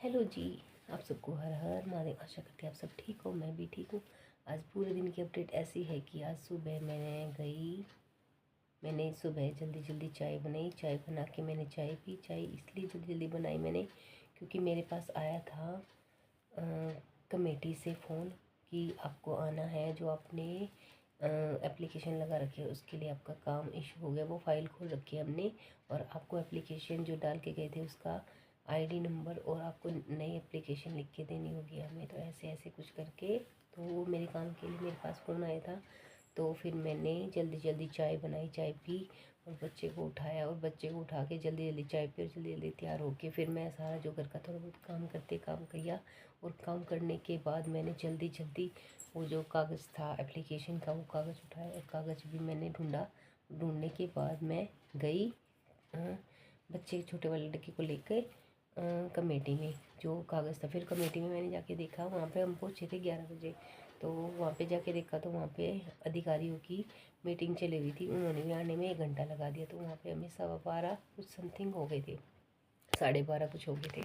Hello जी। आप सबको हर हर महादेव। आशा करती है आप सब ठीक हो, मैं भी ठीक हूँ। आज पूरे दिन की अपडेट ऐसी है कि आज सुबह मैंने सुबह जल्दी जल्दी चाय बनाई। चाय बना के मैंने चाय पी। चाय इसलिए जल्दी जल्दी बनाई मैंने क्योंकि मेरे पास आया था कमेटी से फ़ोन कि आपको आना है, जो आपने एप्लीकेशन लगा रखी है उसके लिए आपका काम इशू हो गया। वो फ़ाइल खोल रखी है हमने और आपको एप्लीकेशन जो डाल के गए थे उसका आईडी नंबर और आपको नई एप्लीकेशन लिख के देनी होगी हमें। तो ऐसे ऐसे कुछ करके तो वो मेरे काम के लिए मेरे पास फ़ोन आया था। तो फिर मैंने जल्दी जल्दी चाय बनाई, चाय पी और बच्चे को उठाया और बच्चे को उठा के जल्दी जल्दी चाय पी और जल्दी जल्दी तैयार होके फिर मैं सारा जो घर का थोड़ा बहुत काम किया। और काम करने के बाद मैंने जल्दी जल्दी वो जो कागज़ था एप्लीकेशन का वो कागज़ उठाया और कागज़ भी मैंने ढूंढा। ढूंढने के बाद मैं गई बच्चे छोटे वाले लड़के को लेकर कमेटी में जो कागज़ था। फिर कमेटी में मैंने जाके देखा, वहाँ पे हम पहुँचे थे 11 बजे। तो वहाँ पे जाके देखा तो वहाँ पे अधिकारियों की मीटिंग चली हुई थी। उन्होंने भी आने में 1 घंटा लगा दिया। तो वहाँ पे हमें 12:15 कुछ समथिंग हो गए थे, 12:30 कुछ हो गए थे।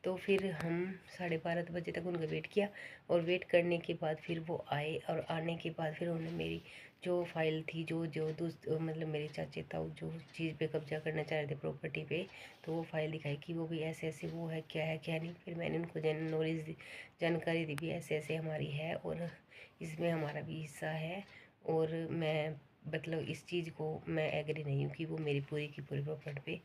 तो फिर हम 12:30 बजे तक उनका वेट किया और वेट करने के बाद फिर वो आए और आने के बाद फिर उन्होंने मेरी जो फाइल थी जो जो मतलब मेरे चाचे था जो चीज़ पे कब्जा करना चाह रहे थे प्रॉपर्टी पे, तो वो फाइल दिखाई कि वो भी ऐसे ऐसे वो है क्या नहीं। फिर मैंने उनको जानकारी दी भी ऐसे ऐसे हमारी है और इसमें हमारा भी हिस्सा है और मैं मतलब इस चीज़ को मैं एग्री नहीं हूँ कि वो मेरी पूरी की पूरी प्रॉपर्टी पे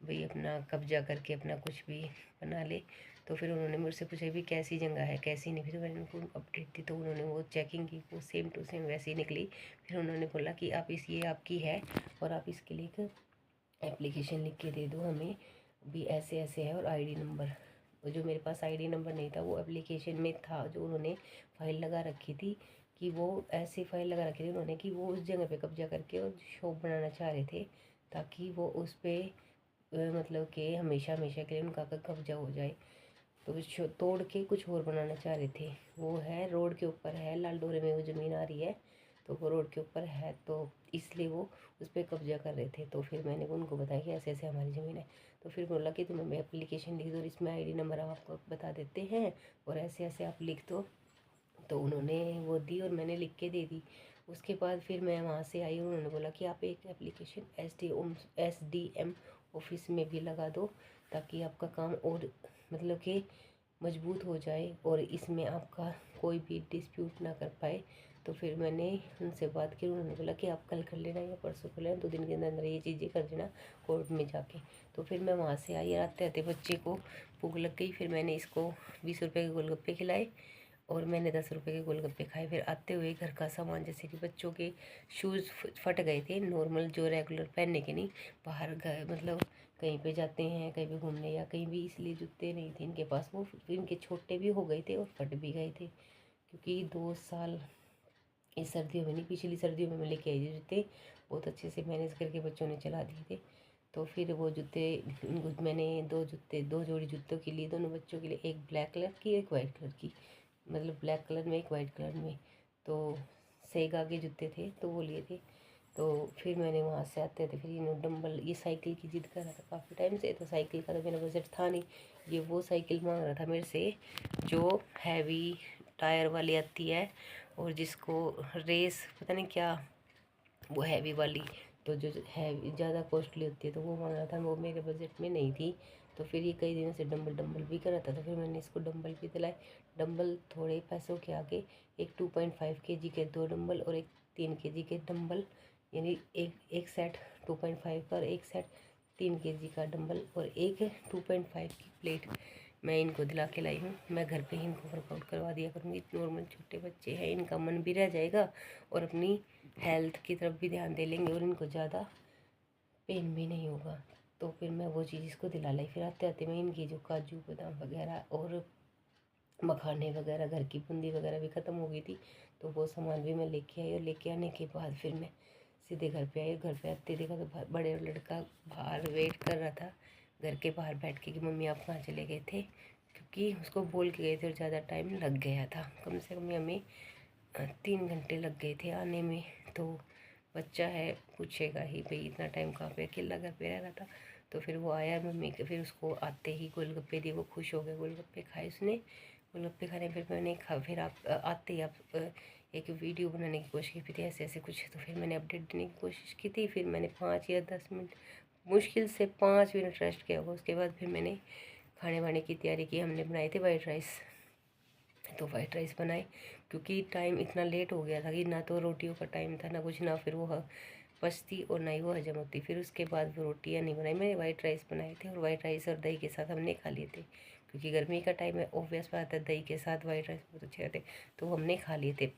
भाई अपना कब्जा करके अपना कुछ भी बना ले। तो फिर उन्होंने मुझसे पूछा भी कैसी जगह है कैसी नहीं। फिर मैंने उनको अपडेट दी तो उन्होंने वो चेकिंग की, वो सेम टू सेम वैसी निकली। फिर उन्होंने बोला कि आप ये आपकी है और आप इसके लिए एक एप्लीकेशन लिख के दे दो हमें भी ऐसे ऐसे है और आईडी नंबर। जो मेरे पास आईडी नंबर नहीं था वो एप्लीकेशन में था, जो उन्होंने फाइल लगा रखी थी कि वो ऐसी फाइल लगा रखी थी उन्होंने कि वो उस जगह पे कब्जा करके और शॉप बनाना चाह रहे थे ताकि वो उस पर मतलब कि हमेशा हमेशा के लिए उनका कब्जा हो जाए। तो कुछ तोड़ के कुछ और बनाना चाह रहे थे। वो है रोड के ऊपर है, लाल डोरे में वो ज़मीन आ रही है तो वो रोड के ऊपर है, तो इसलिए वो उस पर कब्जा कर रहे थे। तो फिर मैंने उनको बताया कि ऐसे ऐसे हमारी ज़मीन है। तो फिर बोला कि तुम हमें एप्लीकेशन लिख दो और इसमें आईडी नंबर हम आपको बता देते हैं और ऐसे ऐसे आप लिख दो। तो उन्होंने वो दी और मैंने लिख के दे दी। उसके बाद फिर मैं वहाँ से आई और उन्होंने बोला कि आप एक एप्लीकेशन SDM ऑफिस में भी लगा दो ताकि आपका काम और मतलब कि मजबूत हो जाए और इसमें आपका कोई भी डिस्प्यूट ना कर पाए। तो फिर मैंने उनसे बात की, उन्होंने बोला कि आप कल कर लेना या परसों कर लेना, 2 दिन के अंदर अंदर ये चीज़ें कर देना कोर्ट में जाके। तो फिर मैं वहाँ से आई, आते आते बच्चे को भूख लग गई। फिर मैंने इसको 20 रुपये के गोलगप्पे खिलाए और मैंने 10 रुपये के गोलगप्पे खाए। फिर आते हुए घर का सामान जैसे कि बच्चों के शूज़ फट गए थे, नॉर्मल जो रेगुलर पहनने के नहीं, बाहर गए मतलब कहीं पे जाते हैं कहीं पे घूमने या कहीं भी, इसलिए जूते नहीं थे इनके पास। वो इनके छोटे भी हो गए थे और फट भी गए थे क्योंकि 2 साल इस सर्दियों में नहीं पिछली सर्दियों में मैं लेके आई थी जूते, बहुत अच्छे से मैनेज करके बच्चों ने चला दिए थे। तो फिर वो जूते मैंने 2 जोड़ी जूतों के लिए, दोनों बच्चों के लिए, एक ब्लैक कलर की एक वाइट कलर की, मतलब ब्लैक कलर में एक वाइट कलर में, तो सेगा के जूते थे तो वो लिए थे। तो फिर मैंने वहाँ से आते थे फिर इन्होंने डंबल, ये साइकिल की जिद कर रहा था काफ़ी टाइम से, तो साइकिल का तो मेरा बजट था नहीं। ये वो साइकिल मांग रहा था मेरे से जो हैवी टायर वाली आती है और जिसको रेस पता नहीं क्या, वो हैवी वाली, तो जो हैवी ज़्यादा कॉस्टली होती है तो वो मांग रहा था, वो मेरे बजट में नहीं थी। तो फिर ये कई दिनों से डंबल भी कर रहा था, तो फिर मैंने इसको डंबल भी दिलाए। डंबल थोड़े पैसों के आगे, एक 2.5 kg के 2 डंबल और एक 3 kg के डंबल, यानी एक सेट 2.5 का और एक सेट 3 kg का डंबल और एक 2.5 की प्लेट मैं इनको दिला के लाई हूँ। मैं घर पे ही इनको वर्कआउट करवा दिया करूँगी। नॉर्मल छोटे बच्चे हैं, इनका मन भी रह जाएगा और अपनी हेल्थ की तरफ भी ध्यान दे लेंगे और इनको ज़्यादा पेन भी नहीं होगा। तो फिर मैं वो चीज़ इसको दिला लाई। फिर आते आते मैं इनकी जो काजू बादाम वगैरह और मखाने वगैरह, घर की बूंदी वगैरह भी ख़त्म हो गई थी, तो वो सामान भी मैं लेके आई और लेके आने के बाद फिर मैं सीधे घर पे आई। घर पे आते देखा तो बड़े लड़का बाहर वेट कर रहा था घर के बाहर बैठ के कि मम्मी आप कहाँ चले गए थे, क्योंकि उसको बोल के गए थे और ज़्यादा टाइम लग गया था, कम से कम हमें 3 घंटे लग गए थे आने में। तो बच्चा है पूछेगा ही भाई इतना टाइम कहाँ पे, अकेला घर पे रह रहा था। तो फिर वो आया मम्मी के, फिर उसको आते ही गोलगप्पे दिए, वो खुश हो गया, गोलगप्पे खाए उसने। गोलगप्पे खाने फिर मैंने खा, फिर आप आते ही आप एक वीडियो बनाने की कोशिश की थी ऐसे ऐसे कुछ, तो फिर मैंने अपडेट देने की कोशिश की थी। फिर मैंने 5 या 10 मिनट, मुश्किल से 5 मिनट रेस्ट किया होगा। उसके बाद फिर मैंने खाने वाने की तैयारी की। हमने बनाए थे वाइट राइस, तो वाइट राइस बनाए क्योंकि टाइम इतना लेट हो गया था कि ना तो रोटियों का टाइम था ना कुछ, ना फिर वो पचती और ना ही वो हजम होती। फिर उसके बाद वो रोटियाँ नहीं बनाई, मैंने वाइट राइस बनाए थे और वाइट राइस और दही के साथ हमने खा लिए थे क्योंकि गर्मी का टाइम है। ऑब्वियस बात है, दही के साथ वाइट राइस बहुत अच्छे रहते, तो हमने खा लिए थे।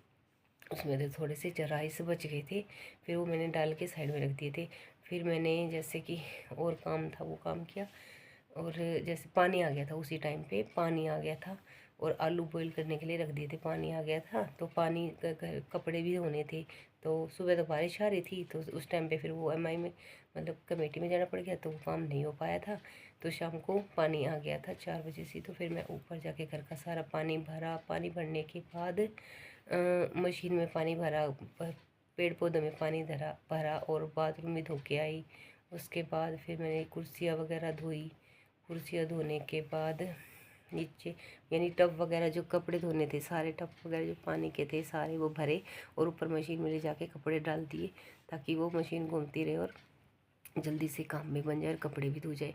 उसमें तो थोड़े से राइस बच गए थे, फिर वो मैंने डाल के साइड में रख दिए थे। फिर मैंने जैसे कि और काम था वो काम किया, और जैसे पानी आ गया था, उसी टाइम पे पानी आ गया था और आलू बॉईल करने के लिए रख दिए थे। पानी आ गया था तो पानी कपड़े भी धोने थे, तो सुबह तो बारिश आ रही थी, तो उस टाइम पे फिर वो एमआई में मतलब कमेटी में जाना पड़ गया, तो वो काम नहीं हो पाया था। तो शाम को पानी आ गया था 4 बजे से, तो फिर मैं ऊपर जाके घर का सारा पानी भरा। पानी भरने के बाद मशीन में पानी भरा, पेड़ पौधों में पानी धरा भरा और बाथरूम में धो के आई। उसके बाद फिर मैंने कुर्सियाँ वगैरह धोई। कुर्सियाँ धोने के बाद नीचे यानी टब वगैरह जो कपड़े धोने थे, सारे टब वगैरह जो पानी के थे सारे वो भरे और ऊपर मशीन में ले जाके कपड़े डाल दिए, ताकि वो मशीन घूमती रहे और जल्दी से काम भी बन जाए और कपड़े भी धो जाए।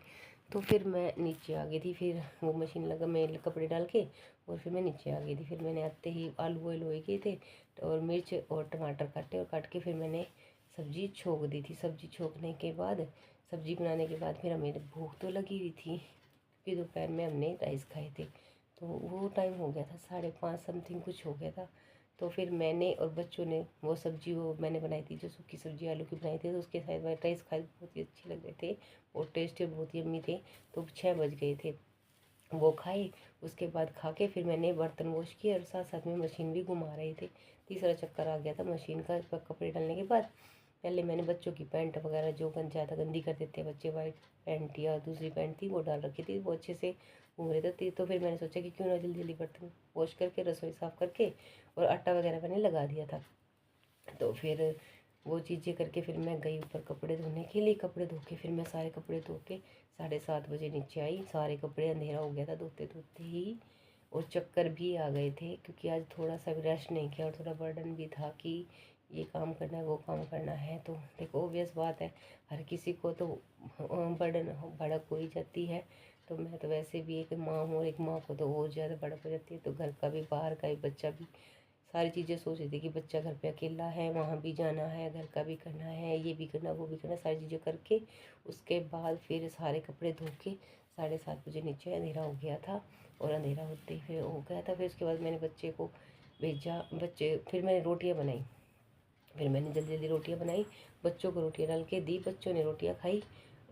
तो फिर मैं नीचे आ गई थी, फिर वो मशीन लगा, मैं कपड़े डाल के और फिर मैं नीचे आ गई थी। फिर मैंने आते ही आलू बॉयल हो गए थे और मिर्च और टमाटर काटे, और काट के फिर मैंने सब्ज़ी छोंक दी थी। सब्ज़ी छोंकने के बाद, सब्ज़ी बनाने के बाद फिर हमें भूख तो लगी हुई थी, फिर दोपहर में हमने राइस खाए थे। तो वो टाइम हो गया था 5:30 समथिंग कुछ हो गया था। तो फिर मैंने और बच्चों ने वो सब्ज़ी वो मैंने बनाई थी, जो सूखी सब्ज़ी आलू की बनाई थी, तो उसके साथ वाइट राइस खाए, बहुत ही अच्छे लग रहे थे और टेस्टी बहुत ही यम्मी थे। तो 6 बज गए थे, वो खाए। उसके बाद खा के फिर मैंने बर्तन वॉश किए और साथ साथ में मशीन भी घुमा रहे थे। तीसरा चक्कर आ गया था मशीन का कपड़े डालने के बाद। पहले मैंने बच्चों की पैंट वगैरह जो ज़्यादा गंदी कर देते हैं बच्चे, वाइट पैंट या दूसरी पैंट थी वो डाल रखी थी, वो अच्छे से घूम रहे थे। तो फिर मैंने सोचा कि क्यों ना जल्दी जल्दी बर्तन वॉश करके रसोई साफ़ करके और आटा वगैरह मैंने लगा दिया था। तो फिर वो चीज़ें करके फिर मैं गई ऊपर कपड़े धोने के लिए। कपड़े धो के फिर मैं सारे कपड़े धो के 7:30 बजे नीचे आई। सारे कपड़े, अंधेरा हो गया था धोते धोते ही, और चक्कर भी आ गए थे क्योंकि आज थोड़ा सा भी रेस्ट नहीं किया और थोड़ा बर्डन भी था कि ये काम करना है वो काम करना है। तो देखो ऑब्वियस बात है, हर किसी को तो बर्डन भड़क हो ही जाती है। तो मैं तो वैसे भी एक माँ हूँ और एक माँ को तो और ज़्यादा भड़क हो जाती है। तो घर का भी, बाहर का भी, बच्चा भी, सारी चीज़ें सोच रही थी कि बच्चा घर पे अकेला है, वहाँ भी जाना है, घर का भी करना है, ये भी करना वो भी करना, सारी चीज़ें करके उसके बाद फिर सारे कपड़े धो के 7:30 बजे नीचे अंधेरा हो गया था। और अंधेरा होते ही फिर हो गया था। फिर उसके बाद मैंने बच्चे को भेजा, फिर मैंने रोटियाँ बनाई। फिर मैंने जल्दी जल्दी रोटियाँ बनाई, बच्चों को रोटियाँ डाल के दी, बच्चों ने रोटियाँ खाई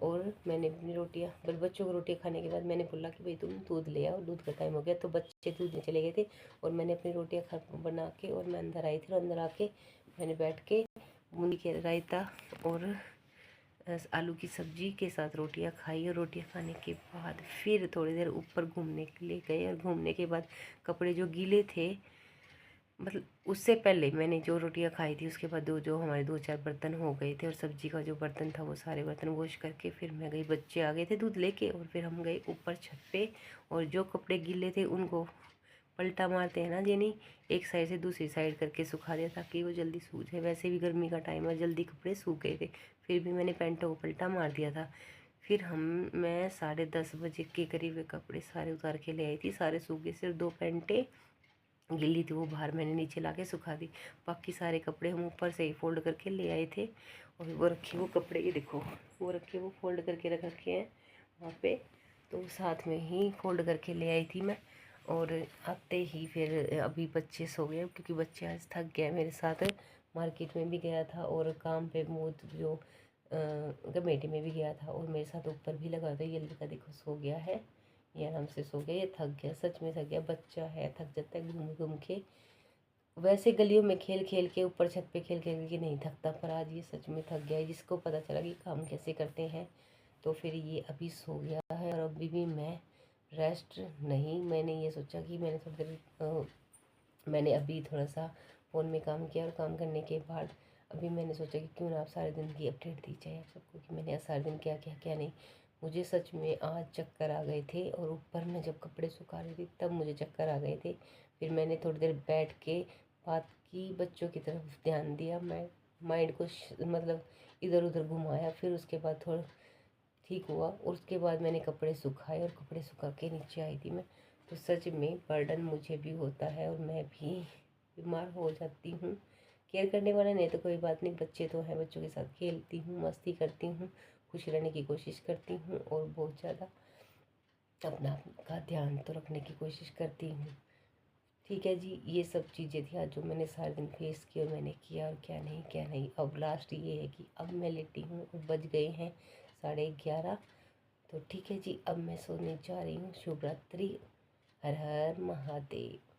और मैंने अपनी रोटियाँ, फिर बच्चों को रोटियाँ खाने के बाद मैंने बोला कि भाई तुम दूध ले आओ, दूध का टाइम हो गया। तो बच्चे दूध में चले गए थे और मैंने अपनी रोटियाँ बना के और मैं अंदर आई थी, और अंदर आके मैंने बैठ के बूंदी के रायता और आलू की सब्ज़ी के साथ रोटियां खाई। और रोटियां खाने के बाद फिर थोड़ी देर ऊपर घूमने के लिए गए, और घूमने के बाद कपड़े जो गीले थे, मतलब उससे पहले मैंने जो रोटियां खाई थी उसके बाद जो हमारे 2-4 बर्तन हो गए थे, और सब्जी का जो बर्तन था वो सारे बर्तन वॉश करके फिर मैं गई, बच्चे आ गए थे दूध लेके, और फिर हम गए ऊपर छत पे। और जो कपड़े गीले थे उनको पलटा मारते हैं ना जेनी, एक साइड से दूसरी साइड करके सुखा दिया ताकि वो जल्दी सूख जाए। वैसे भी गर्मी का टाइम है, जल्दी कपड़े सूख गए थे, फिर भी मैंने पैंटों को पलटा मार दिया था। फिर मैं 10:30 बजे के करीब कपड़े सारे उतार के ले आई थी, सारे सूख गए, सिर्फ 2 पैंटें गीली थी, वो बाहर मैंने नीचे ला के सुखा दी। बाकी सारे कपड़े हम ऊपर से ही फोल्ड करके ले आए थे, और वो रखे वो कपड़े, ये देखो वो रखे, वो फोल्ड करके रख रखे हैं वहाँ पे, तो साथ में ही फोल्ड करके ले आई थी मैं। और आते ही फिर अभी बच्चे सो गए क्योंकि बच्चे आज थक गए मेरे साथ, मार्केट में भी गया था और काम पे मूड जो कमेटी में भी गया था, और मेरे साथ ऊपर भी लगा था। ये लड़का देखो सो गया है, ये आराम से सो गया, ये थक गया, सच में थक गया। बच्चा है, थक जाता है घूम घूम के, वैसे गलियों में खेल खेल के, ऊपर छत पे खेल खेल के नहीं थकता, पर आज ये सच में थक गया है। जिसको पता चला कि काम कैसे करते हैं, तो फिर ये अभी सो गया है। और अभी भी मैं रेस्ट नहीं, मैंने ये सोचा कि मैंने थोड़ी देर मैंने अभी थोड़ा सा फ़ोन में काम किया, और काम करने के बाद अभी मैंने सोचा कि क्यों ना आप सारे दिन की अपडेट दी जाए आप सबको कि मैंने आज सारे दिन क्या किया क्या नहीं। मुझे सच में आज चक्कर आ गए थे, और ऊपर मैं जब कपड़े सुखा रही थी तब मुझे चक्कर आ गए थे। फिर मैंने थोड़ी देर बैठ के बात की, बच्चों की तरफ ध्यान दिया, मैं माइंड को मतलब इधर उधर घुमाया। फिर उसके बाद थोड़ा ठीक हुआ, और उसके बाद मैंने कपड़े सुखाए, और कपड़े सुखा के नीचे आई थी मैं। तो सच में बर्डन मुझे भी होता है, और मैं भी बीमार हो जाती हूँ। केयर करने वाला नहीं तो कोई बात नहीं, बच्चे तो हैं, बच्चों के साथ खेलती हूँ, मस्ती करती हूँ, खुश रहने की कोशिश करती हूँ, और बहुत ज़्यादा अपना का ध्यान तो रखने की कोशिश करती हूँ। ठीक है जी, ये सब चीज़ें थी आज जो मैंने सारे दिन फेस की, और मैंने किया, और क्या नहीं क्या नहीं। अब लास्ट ये है कि अब मैं लेटी हूँ, और बज गए हैं 11:30। तो ठीक है जी, अब मैं सोने जा रही हूँ। शुभ रात्रि। हर हर महादेव।